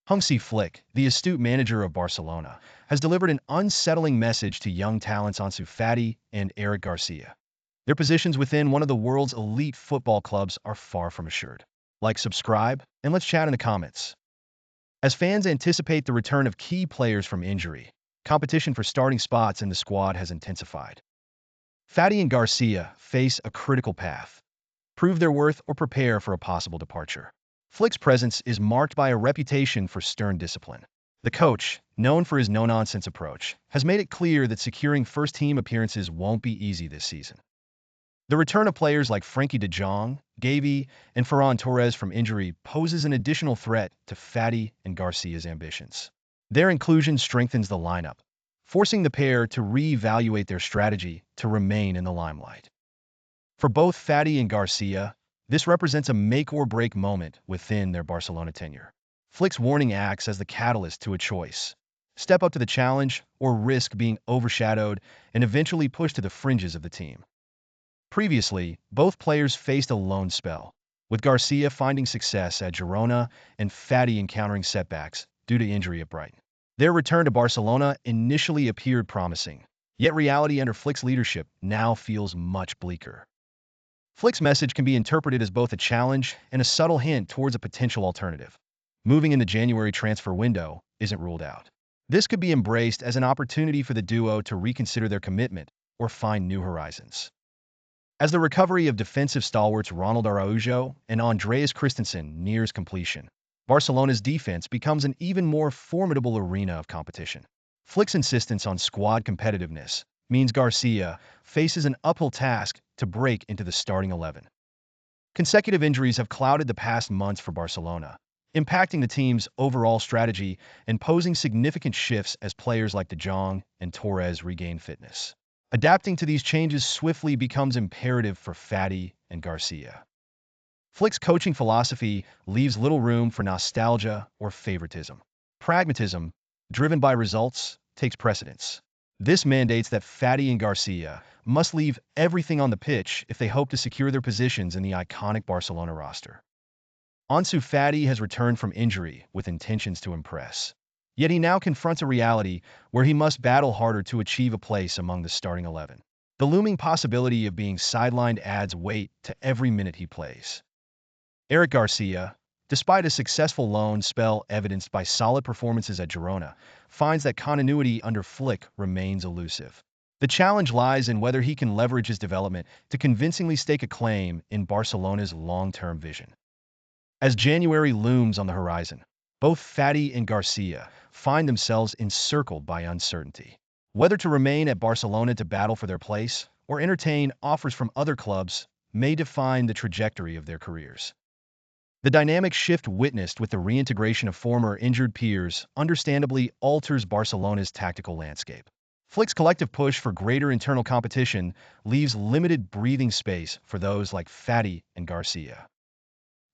Hansi Flick, the astute manager of Barcelona, has delivered an unsettling message to young talents Ansu Fati and Garcia. Their positions within one of the world's elite football clubs are far from assured. Like, subscribe, and let's chat in the comments. As fans anticipate the return of key players from injury, competition for starting spots in the squad has intensified. Fati and Garcia face a critical path: prove their worth or prepare for a possible departure. Flick's presence is marked by a reputation for stern discipline. The coach, known for his no-nonsense approach, has made it clear that securing first-team appearances won't be easy this season. The return of players like Frenkie de Jong, Gavi, and Ferran Torres from injury poses an additional threat to Fati and Garcia's ambitions. Their inclusion strengthens the lineup, forcing the pair to re-evaluate their strategy to remain in the limelight. For both Fati and Garcia, this represents a make-or-break moment within their Barcelona tenure. Flick's warning acts as the catalyst to a choice: step up to the challenge or risk being overshadowed and eventually pushed to the fringes of the team. Previously, both players faced a lone spell, with Garcia finding success at Girona and Fati encountering setbacks due to injury at Brighton. Their return to Barcelona initially appeared promising, yet reality under Flick's leadership now feels much bleaker. Flick's message can be interpreted as both a challenge and a subtle hint towards a potential alternative. Moving in the January transfer window isn't ruled out. This could be embraced as an opportunity for the duo to reconsider their commitment or find new horizons. As the recovery of defensive stalwarts Ronald Araujo and Andreas Christensen nears completion, Barcelona's defense becomes an even more formidable arena of competition. Flick's insistence on squad competitiveness means Garcia faces an uphill task to break into the starting 11. Consecutive injuries have clouded the past months for Barcelona, impacting the team's overall strategy and posing significant shifts as players like De Jong and Torres regain fitness. Adapting to these changes swiftly becomes imperative for Fati and Garcia. Flick's coaching philosophy leaves little room for nostalgia or favoritism. Pragmatism, driven by results, takes precedence. This mandates that Fati and Garcia must leave everything on the pitch if they hope to secure their positions in the iconic Barcelona roster. Ansu Fati has returned from injury with intentions to impress. Yet he now confronts a reality where he must battle harder to achieve a place among the starting 11. The looming possibility of being sidelined adds weight to every minute he plays. Garcia, despite a successful loan spell evidenced by solid performances at Girona, finds that continuity under Flick remains elusive. The challenge lies in whether he can leverage his development to convincingly stake a claim in Barcelona's long-term vision. As January looms on the horizon, both Fati and Garcia find themselves encircled by uncertainty. Whether to remain at Barcelona to battle for their place or entertain offers from other clubs may define the trajectory of their careers. The dynamic shift witnessed with the reintegration of former injured peers understandably alters Barcelona's tactical landscape. Flick's collective push for greater internal competition leaves limited breathing space for those like Fati and Garcia.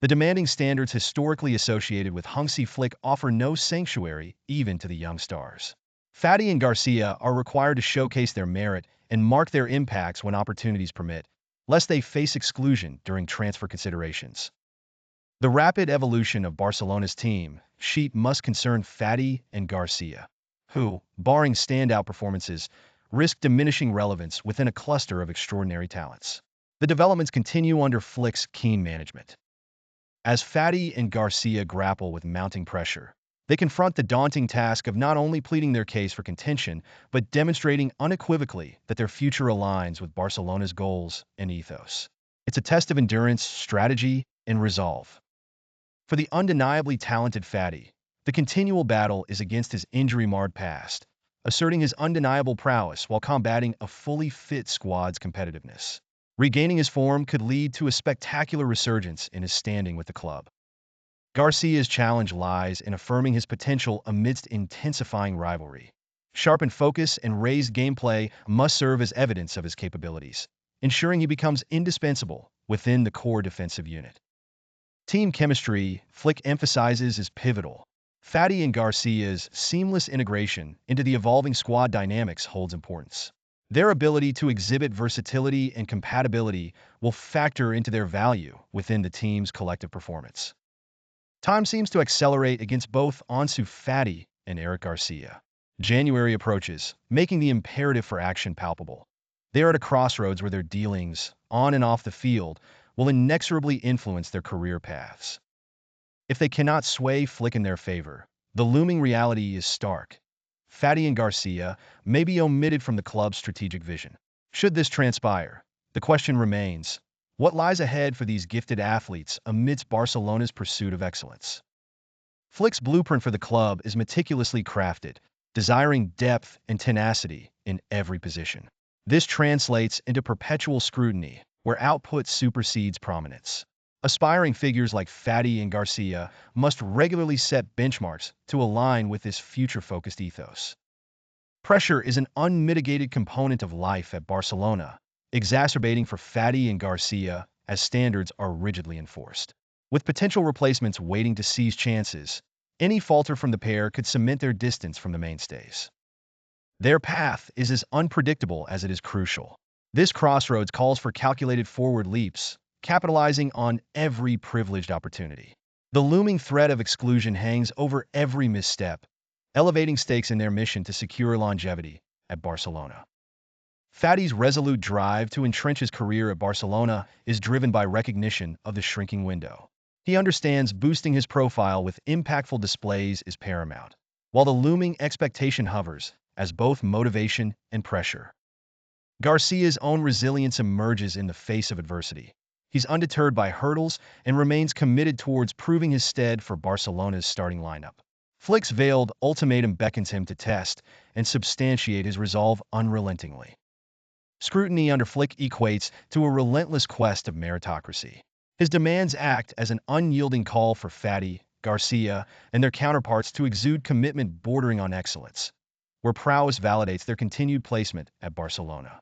The demanding standards historically associated with Hansi Flick offer no sanctuary even to the young stars. Fati and Garcia are required to showcase their merit and mark their impacts when opportunities permit, lest they face exclusion during transfer considerations. The rapid evolution of Barcelona's team sheet must concern Fati and Garcia, who, barring standout performances, risk diminishing relevance within a cluster of extraordinary talents. The developments continue under Flick's keen management. As Fati and Garcia grapple with mounting pressure, they confront the daunting task of not only pleading their case for contention, but demonstrating unequivocally that their future aligns with Barcelona's goals and ethos. It's a test of endurance, strategy, and resolve. For the undeniably talented Fati, the continual battle is against his injury-marred past, asserting his undeniable prowess while combating a fully fit squad's competitiveness. Regaining his form could lead to a spectacular resurgence in his standing with the club. Garcia's challenge lies in affirming his potential amidst intensifying rivalry. Sharpened focus and raised gameplay must serve as evidence of his capabilities, ensuring he becomes indispensable within the core defensive unit. Team chemistry, Flick emphasizes, is pivotal. Fati and Garcia's seamless integration into the evolving squad dynamics holds importance. Their ability to exhibit versatility and compatibility will factor into their value within the team's collective performance. Time seems to accelerate against both Ansu Fati and Eric Garcia. January approaches, making the imperative for action palpable. They are at a crossroads where their dealings, on and off the field, will inexorably influence their career paths. If they cannot sway Flick in their favor, the looming reality is stark. Fati and Garcia may be omitted from the club's strategic vision. Should this transpire, the question remains, what lies ahead for these gifted athletes amidst Barcelona's pursuit of excellence? Flick's blueprint for the club is meticulously crafted, desiring depth and tenacity in every position. This translates into perpetual scrutiny, where output supersedes prominence. Aspiring figures like Fati and Garcia must regularly set benchmarks to align with this future-focused ethos. Pressure is an unmitigated component of life at Barcelona, exacerbating for Fati and Garcia as standards are rigidly enforced. With potential replacements waiting to seize chances, any falter from the pair could cement their distance from the mainstays. Their path is as unpredictable as it is crucial. This crossroads calls for calculated forward leaps, capitalizing on every privileged opportunity. The looming threat of exclusion hangs over every misstep, elevating stakes in their mission to secure longevity at Barcelona. Fati's resolute drive to entrench his career at Barcelona is driven by recognition of the shrinking window. He understands boosting his profile with impactful displays is paramount, while the looming expectation hovers as both motivation and pressure. Garcia's own resilience emerges in the face of adversity. He's undeterred by hurdles and remains committed towards proving his stead for Barcelona's starting lineup. Flick's veiled ultimatum beckons him to test and substantiate his resolve unrelentingly. Scrutiny under Flick equates to a relentless quest of meritocracy. His demands act as an unyielding call for Fati, Garcia, and their counterparts to exude commitment bordering on excellence, where prowess validates their continued placement at Barcelona.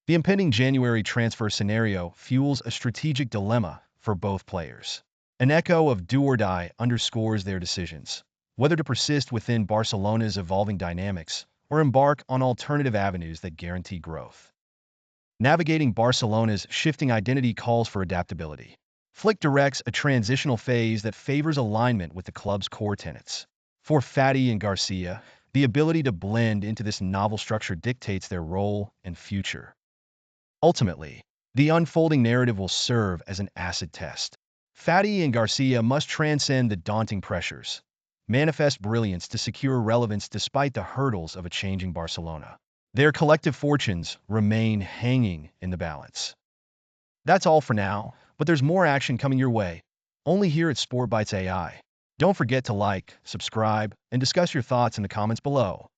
The impending January transfer scenario fuels a strategic dilemma for both players. An echo of do or die underscores their decisions, whether to persist within Barcelona's evolving dynamics or embark on alternative avenues that guarantee growth. Navigating Barcelona's shifting identity calls for adaptability. Flick directs a transitional phase that favors alignment with the club's core tenets. For Fati and Garcia, the ability to blend into this novel structure dictates their role and future. Ultimately, the unfolding narrative will serve as an acid test. Fati and Garcia must transcend the daunting pressures, manifest brilliance to secure relevance despite the hurdles of a changing Barcelona. Their collective fortunes remain hanging in the balance. That's all for now, but there's more action coming your way, only here at Sport Bites AI. Don't forget to like, subscribe, and discuss your thoughts in the comments below.